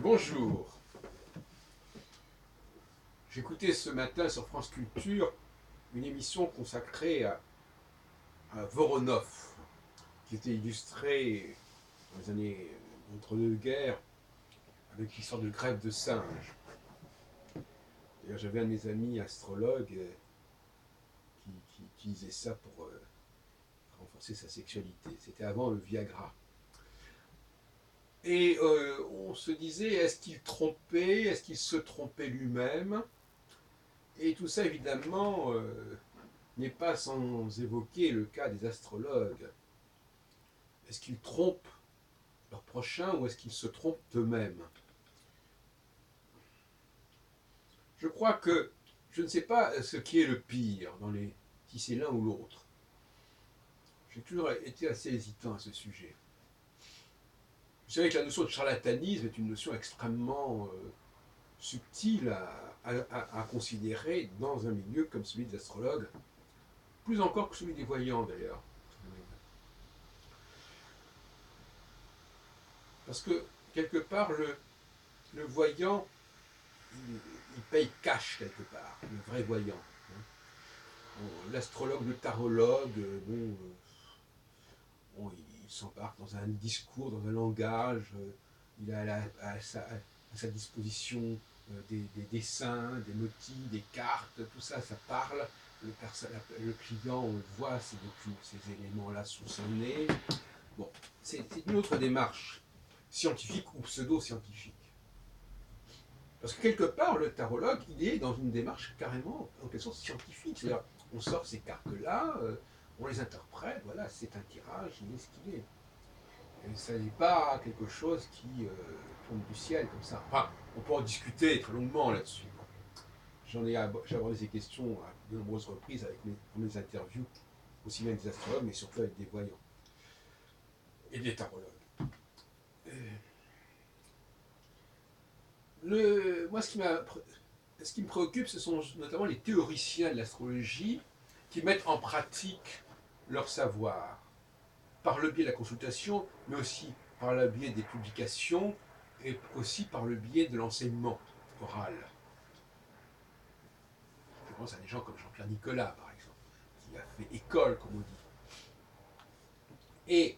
Bonjour. J'écoutais ce matin sur France Culture une émission consacrée à Voronov, qui était illustrée dans les années entre-deux-guerres avec l'histoire de grève de singes. D'ailleurs, j'avais un de mes amis astrologues qui utilisait ça pour renforcer sa sexualité. C'était avant le Viagra. Et on se disait, est-ce qu'il trompait, est-ce qu'il se trompait lui-même? Et tout ça, évidemment, n'est pas sans évoquer le cas des astrologues. Est-ce qu'ils trompent leurs prochains ou est-ce qu'ils se trompent eux-mêmes? Je crois que je ne sais pas ce qui est le pire si c'est l'un ou l'autre. J'ai toujours été assez hésitant à ce sujet. Vous savez que la notion de charlatanisme est une notion extrêmement subtile à considérer dans un milieu comme celui des astrologues, plus encore que celui des voyants d'ailleurs. Parce que quelque part, le voyant, il paye cash quelque part, le vrai voyant. Bon, l'astrologue, le tarologue, il s'embarque dans un discours, dans un langage, il a à sa disposition des dessins, des motifs, des cartes, tout ça, ça parle. Le client, on voit ces éléments-là sous son nez. Bon, c'est une autre démarche, scientifique ou pseudo-scientifique. Parce que quelque part, le tarologue, il est dans une démarche carrément, en quelque sorte, scientifique. C'est-à-dire, on sort ces cartes-là, on les interprète, voilà, c'est un tirage, il est ce qu'il est. Et ça n'est pas quelque chose qui tombe du ciel comme ça. Enfin, on peut en discuter très longuement là-dessus. J'ai abordé ces questions à de nombreuses reprises dans mes interviews, aussi bien des astrologues, mais surtout avec des voyants et des tarologues. Moi, ce qui me préoccupe, ce sont notamment les théoriciens de l'astrologie qui mettent en pratique leur savoir par le biais de la consultation, mais aussi par le biais des publications et aussi par le biais de l'enseignement oral. Je pense à des gens comme Jean-Pierre Nicolas, par exemple, qui a fait école, comme on dit. Et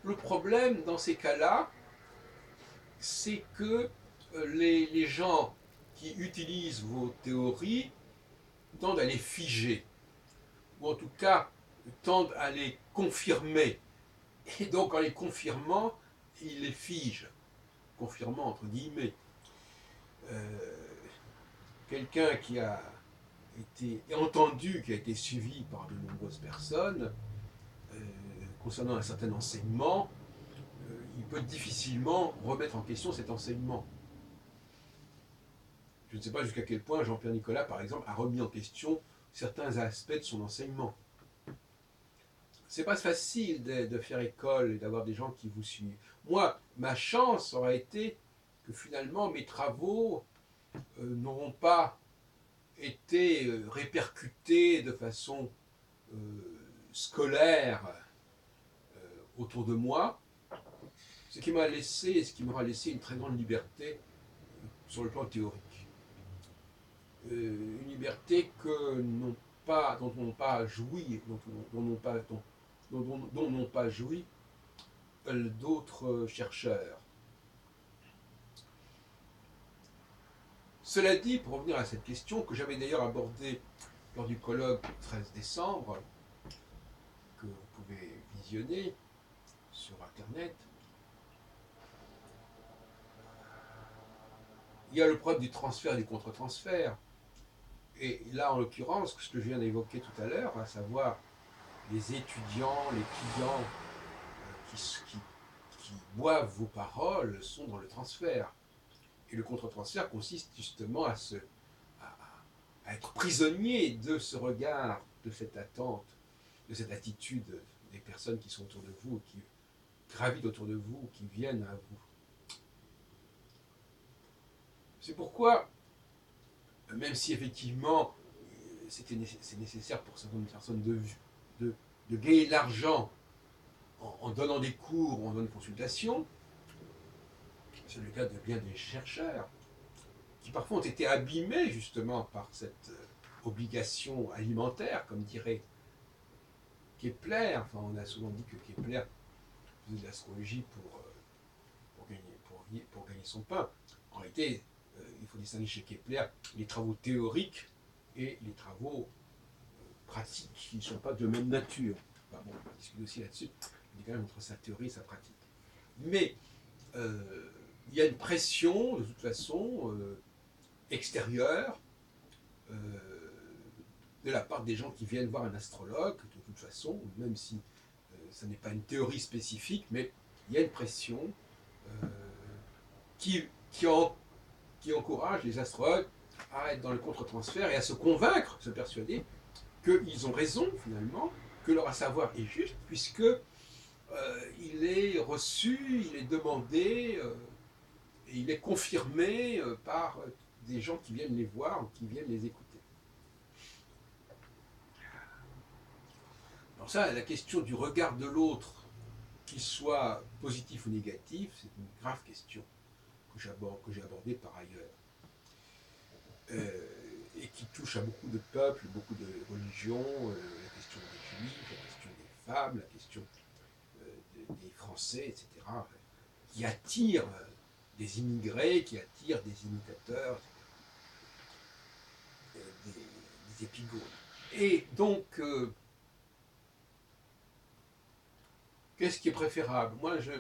le problème dans ces cas-là, c'est que les gens qui utilisent vos théories tendent à les figer, ou en tout cas tendent à les confirmer. Et donc en les confirmant, ils les figent, confirmant entre guillemets. Quelqu'un qui a été entendu, qui a été suivi par de nombreuses personnes, concernant un certain enseignement, il peut difficilement remettre en question cet enseignement. Je ne sais pas jusqu'à quel point Jean-Pierre Nicolas, par exemple, a remis en question certains aspects de son enseignement. C'est pas facile de faire école et d'avoir des gens qui vous suivent. Moi, ma chance aurait été que finalement mes travaux n'auront pas été répercutés de façon scolaire autour de moi, ce qui m'a laissé, ce qui m'aura laissé une très grande liberté sur le plan théorique. Une liberté dont n'ont pas joui, dont n'ont pas joui d'autres chercheurs. Cela dit, pour revenir à cette question, que j'avais d'ailleurs abordée lors du colloque du 13 décembre, que vous pouvez visionner sur Internet, il y a le problème du transfert et du contre-transfert. Et là, en l'occurrence, ce que je viens d'évoquer tout à l'heure, à savoir les étudiants, les clients qui boivent vos paroles, sont dans le transfert. Et le contre-transfert consiste justement à être prisonnier de ce regard, de cette attente, de cette attitude des personnes qui sont autour de vous, qui gravitent autour de vous, qui viennent à vous. C'est pourquoi, même si effectivement c'est nécessaire pour certaines personnes de gagner de l'argent en donnant des cours, en donnant des consultations, c'est le cas de bien des chercheurs, qui parfois ont été abîmés justement par cette obligation alimentaire, comme dirait Kepler. Enfin, on a souvent dit que Kepler faisait de l'astrologie pour gagner son pain. En réalité, il faut distinguer chez Kepler les travaux théoriques et les travaux pratiques qui ne sont pas de même nature. Enfin, bon, on va discuter aussi là-dessus. Il y a quand même entre sa théorie et sa pratique. Mais il y a une pression, de toute façon, extérieure, euh, de la part des gens qui viennent voir un astrologue, de toute façon, même si ça n'est pas une théorie spécifique, mais il y a une pression euh, qui, qui, en, qui encourage les astrologues à être dans le contre-transfert et à se convaincre, se persuader qu'ils ont raison finalement, que leur savoir est juste, puisque il est reçu, il est demandé, et il est confirmé par des gens qui viennent les voir ou qui viennent les écouter. Alors ça, la question du regard de l'autre, qu'il soit positif ou négatif, c'est une grave question que j'ai abordée par ailleurs. Et qui touche à beaucoup de peuples, beaucoup de religions, la question des juifs, la question des femmes, la question des Français, etc., qui attire des immigrés, qui attire des imitateurs, des épigones. Et donc, qu'est-ce qui est préférable? Moi, je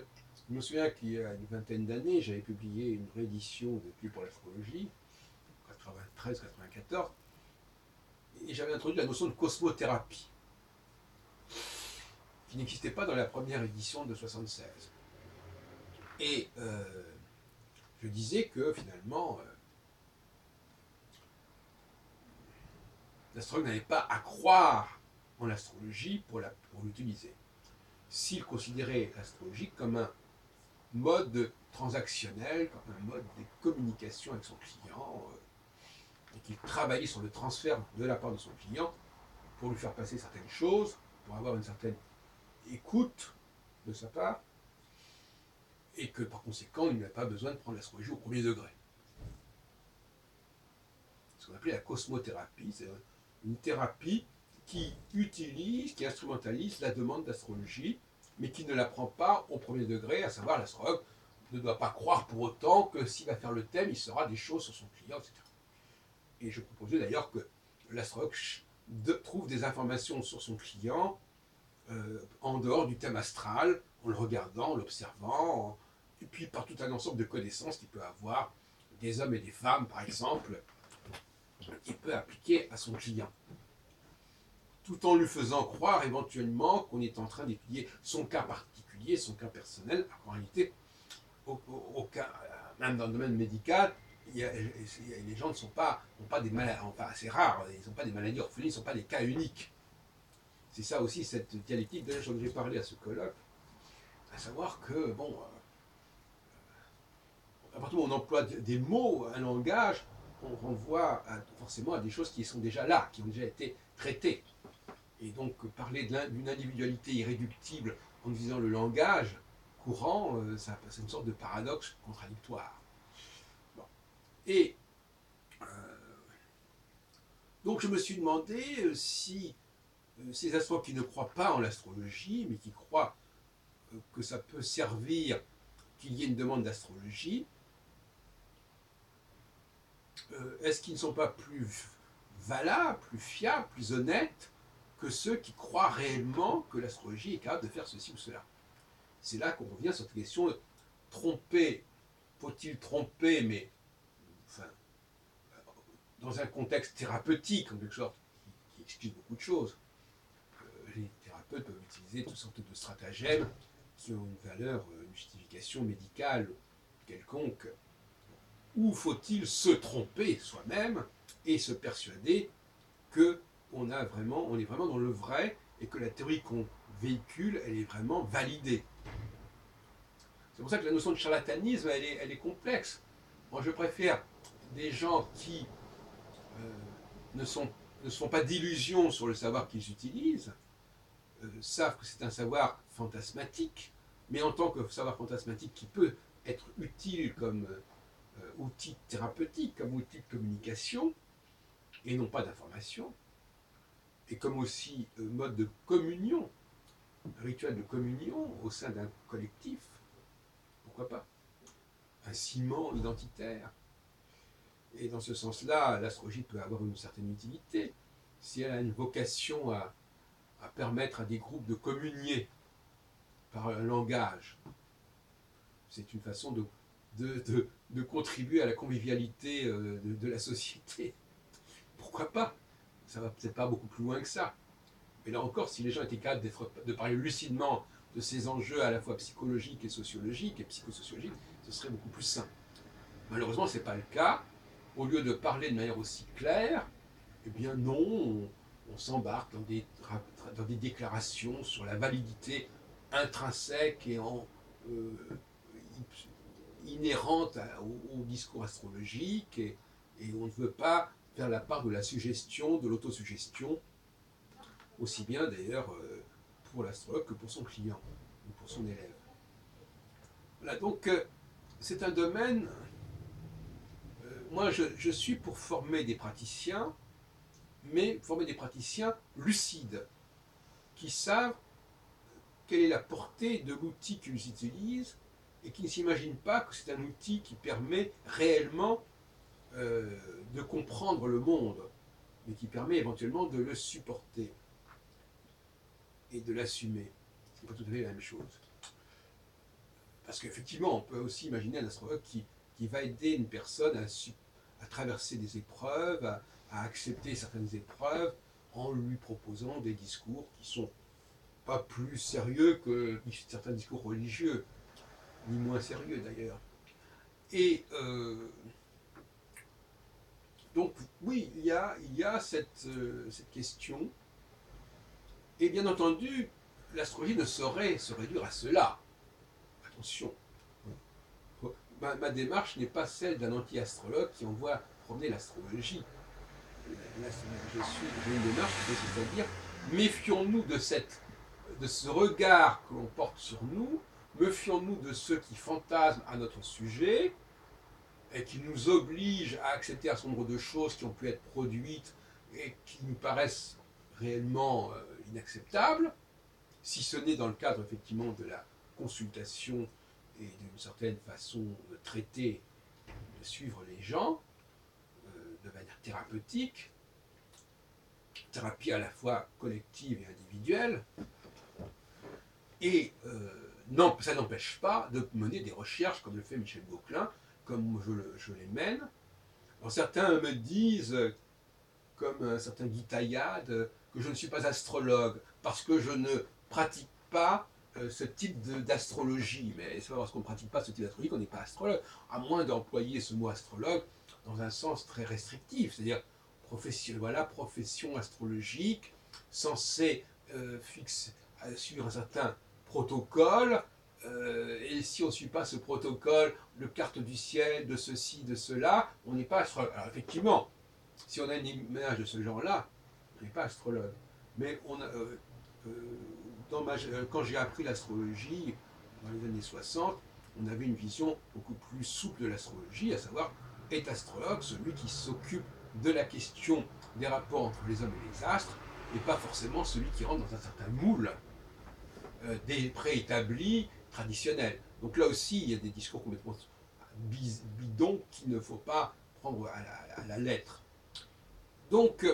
me souviens qu'il y a une vingtaine d'années, j'avais publié une réédition de Plus pour l'astrologie, 93-94, et j'avais introduit la notion de cosmothérapie, qui n'existait pas dans la première édition de 76. Et je disais que finalement, l'astrologue n'avait pas à croire en l'astrologie pour l'utiliser. S'il considérait l'astrologie comme un mode transactionnel, comme un mode de communication avec son client, et qu'il travaillait sur le transfert de la part de son client pour lui faire passer certaines choses, pour avoir une certaine écoute de sa part, et que par conséquent, il n'a pas besoin de prendre l'astrologie au premier degré. Ce qu'on appelait la cosmothérapie, c'est une thérapie qui utilise, qui instrumentalise la demande d'astrologie, mais qui ne la prend pas au premier degré, à savoir l'astrologue ne doit pas croire pour autant que s'il va faire le thème, il saura des choses sur son client, etc. Et je proposais d'ailleurs que l'astrologue trouve des informations sur son client en dehors du thème astral, en le regardant, en l'observant, et puis par tout un ensemble de connaissances qu'il peut avoir des hommes et des femmes, par exemple, qu'il peut appliquer à son client, tout en lui faisant croire éventuellement qu'on est en train d'étudier son cas particulier, son cas personnel, alors qu'en réalité, même dans le domaine médical, les gens n'ont pas des maladies, enfin c'est rare, ils n'ont pas des maladies orphelines, ils ne sont pas des cas uniques. C'est ça aussi, cette dialectique dont j'ai parlé à ce colloque, à savoir que, bon, à partir du moment où on emploie des mots, un langage, on renvoie forcément à des choses qui sont déjà là, qui ont déjà été traitées. Et donc, parler d'une individualité irréductible en utilisant le langage courant, c'est une sorte de paradoxe contradictoire. Bon. Et donc, je me suis demandé si ces astrologues qui ne croient pas en l'astrologie, mais qui croient que ça peut servir qu'il y ait une demande d'astrologie, est-ce qu'ils ne sont pas plus valables, plus fiables, plus honnêtes que ceux qui croient réellement que l'astrologie est capable de faire ceci ou cela? C'est là qu'on revient sur cette question de tromper. Faut-il tromper, mais enfin, dans un contexte thérapeutique, en quelque sorte, qui explique beaucoup de choses. Les thérapeutes peuvent utiliser toutes sortes de stratagèmes qui ont une valeur, une justification médicale quelconque. Ou faut-il se tromper soi-même et se persuader qu'on est vraiment dans le vrai et que la théorie qu'on véhicule, elle est vraiment validée. C'est pour ça que la notion de charlatanisme, elle est complexe. Moi, je préfère des gens qui ne se font pas d'illusions sur le savoir qu'ils utilisent, savent que c'est un savoir fantasmatique, mais en tant que savoir fantasmatique qui peut être utile comme outil thérapeutique, comme outil de communication, et non pas d'information, et comme aussi mode de communion, rituel de communion au sein d'un collectif, pourquoi pas, un ciment identitaire. Et dans ce sens-là, l'astrologie peut avoir une certaine utilité si elle a une vocation à permettre à des groupes de communier par un langage. C'est une façon de contribuer à la convivialité de la société. Pourquoi pas? Ça va peut-être pas beaucoup plus loin que ça. Mais là encore, si les gens étaient capables de parler lucidement de ces enjeux à la fois psychologiques et sociologiques et psychosociologiques, ce serait beaucoup plus simple. Malheureusement, ce n'est pas le cas. Au lieu de parler de manière aussi claire, eh bien non, on s'embarque dans des déclarations sur la validité intrinsèque et euh, inhérente au discours astrologique, et on ne veut pas faire la part de la suggestion, de l'autosuggestion, aussi bien d'ailleurs pour l'astrologue que pour son client ou pour son élève. Voilà, donc c'est un domaine, moi je suis pour former des praticiens, mais former des praticiens lucides, qui savent quelle est la portée de l'outil qu'ils utilisent et qui ne s'imaginent pas que c'est un outil qui permet réellement de comprendre le monde, mais qui permet éventuellement de le supporter et de l'assumer. Ce n'est pas tout à fait la même chose. Parce qu'effectivement, on peut aussi imaginer un astrologue qui va aider une personne à traverser des épreuves, à accepter certaines épreuves, en lui proposant des discours qui sont pas plus sérieux que certains discours religieux, ni moins sérieux d'ailleurs. Et donc oui, il y a cette question. Et bien entendu, l'astrologie ne saurait se réduire à cela. Attention, ma démarche n'est pas celle d'un anti-astrologue qui envoie promener l'astrologie. J'ai une démarche, c'est-à-dire méfions-nous de ce regard que l'on porte sur nous, méfions-nous de ceux qui fantasment à notre sujet et qui nous obligent à accepter un certain nombre de choses qui ont pu être produites et qui nous paraissent réellement inacceptables, si ce n'est dans le cadre effectivement de la consultation et d'une certaine façon de traiter, de suivre les gens de manière thérapeutique, thérapie à la fois collective et individuelle, et non, ça n'empêche pas de mener des recherches comme le fait Michel Gauquelin, comme je les mène. Alors certains me disent, comme un certain Guy Taillade, que je ne suis pas astrologue parce que je ne pratique pas ce type d'astrologie. Mais c'est pas parce qu'on ne pratique pas ce type d'astrologie qu'on n'est pas astrologue, à moins d'employer ce mot astrologue dans un sens très restrictif, c'est-à-dire profession astrologique censée suivre un certain protocole, et si on ne suit pas ce protocole, le carte du ciel, de ceci, de cela, on n'est pas astrologue. Alors effectivement, si on a une image de ce genre-là, on n'est pas astrologue. Mais quand j'ai appris l'astrologie, dans les années 60, on avait une vision beaucoup plus souple de l'astrologie, à savoir, est astrologue celui qui s'occupe de la question des rapports entre les hommes et les astres, et pas forcément celui qui rentre dans un certain moule des préétablis traditionnels. Donc là aussi, il y a des discours complètement bidons qu'il ne faut pas prendre à la lettre. Donc,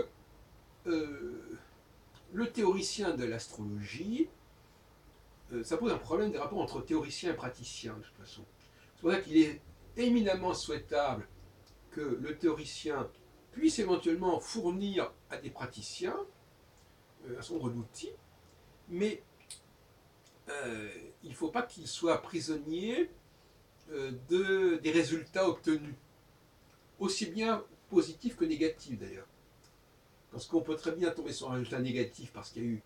le théoricien de l'astrologie, ça pose un problème des rapports entre théoricien et praticien, de toute façon. C'est pour ça qu'il est éminemment souhaitable que le théoricien puisse éventuellement fournir à des praticiens un certain nombre d'outils, mais il ne faut pas qu'il soit prisonnier des résultats obtenus, aussi bien positifs que négatifs d'ailleurs. Parce qu'on peut très bien tomber sur un résultat négatif parce qu'il y a eu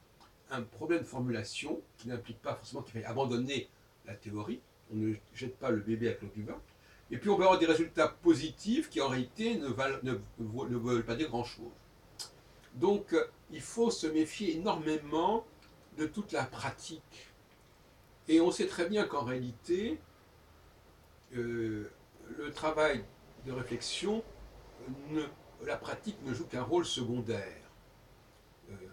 un problème de formulation qui n'implique pas forcément qu'il faille abandonner la théorie. On ne jette pas le bébé avec l'eau du bain. Et puis on peut avoir des résultats positifs qui en réalité ne veulent pas dire grand-chose. Donc il faut se méfier énormément de toute la pratique. Et on sait très bien qu'en réalité, le travail de réflexion, ne, la pratique ne joue qu'un rôle secondaire.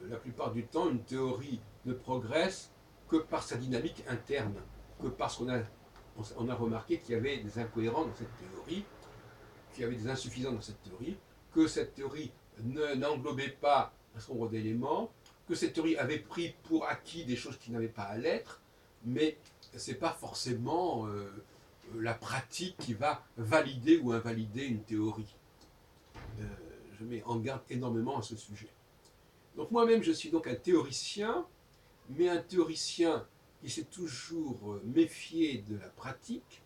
La plupart du temps, une théorie ne progresse que par sa dynamique interne, que parce on a remarqué qu'il y avait des incohérences dans cette théorie, qu'il y avait des insuffisances dans cette théorie, que cette théorie n'englobait pas un certain nombre d'éléments, que cette théorie avait pris pour acquis des choses qui n'avaient pas à l'être, mais ce n'est pas forcément la pratique qui va valider ou invalider une théorie. Je mets en garde énormément à ce sujet. Donc moi-même, je suis donc un théoricien, mais un théoricien qui s'est toujours méfié de la pratique.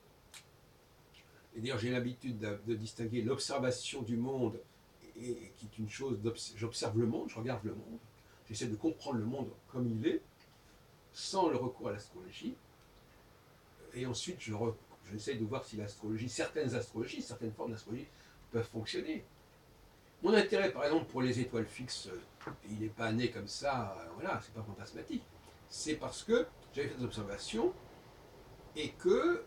Et d'ailleurs, j'ai l'habitude de distinguer l'observation du monde, et qui est une chose, j'observe le monde, je regarde le monde, j'essaie de comprendre le monde comme il est, sans le recours à l'astrologie. Et ensuite, j'essaie de voir si certaines formes d'astrologie peuvent fonctionner. Mon intérêt, par exemple, pour les étoiles fixes, il n'est pas né comme ça, voilà, c'est pas fantasmatique. C'est parce que j'avais fait des observations et que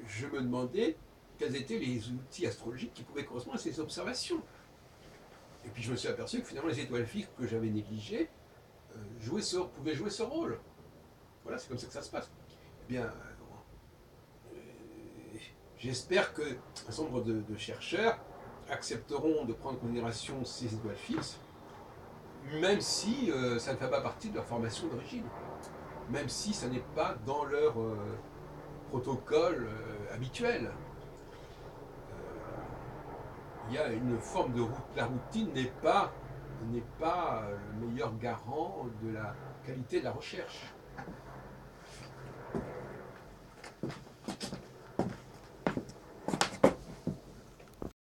je me demandais quels étaient les outils astrologiques qui pouvaient correspondre à ces observations. Et puis je me suis aperçu que finalement les étoiles fixes que j'avais négligées pouvaient jouer ce rôle. Voilà, c'est comme ça que ça se passe. Eh bien, j'espère qu'un certain nombre de chercheurs accepteront de prendre en considération ces étoiles fixes, même si ça ne fait pas partie de leur formation d'origine, même si ça n'est pas dans leur protocole habituel. Il y a une forme de routine. La routine n'est pas le meilleur garant de la qualité de la recherche.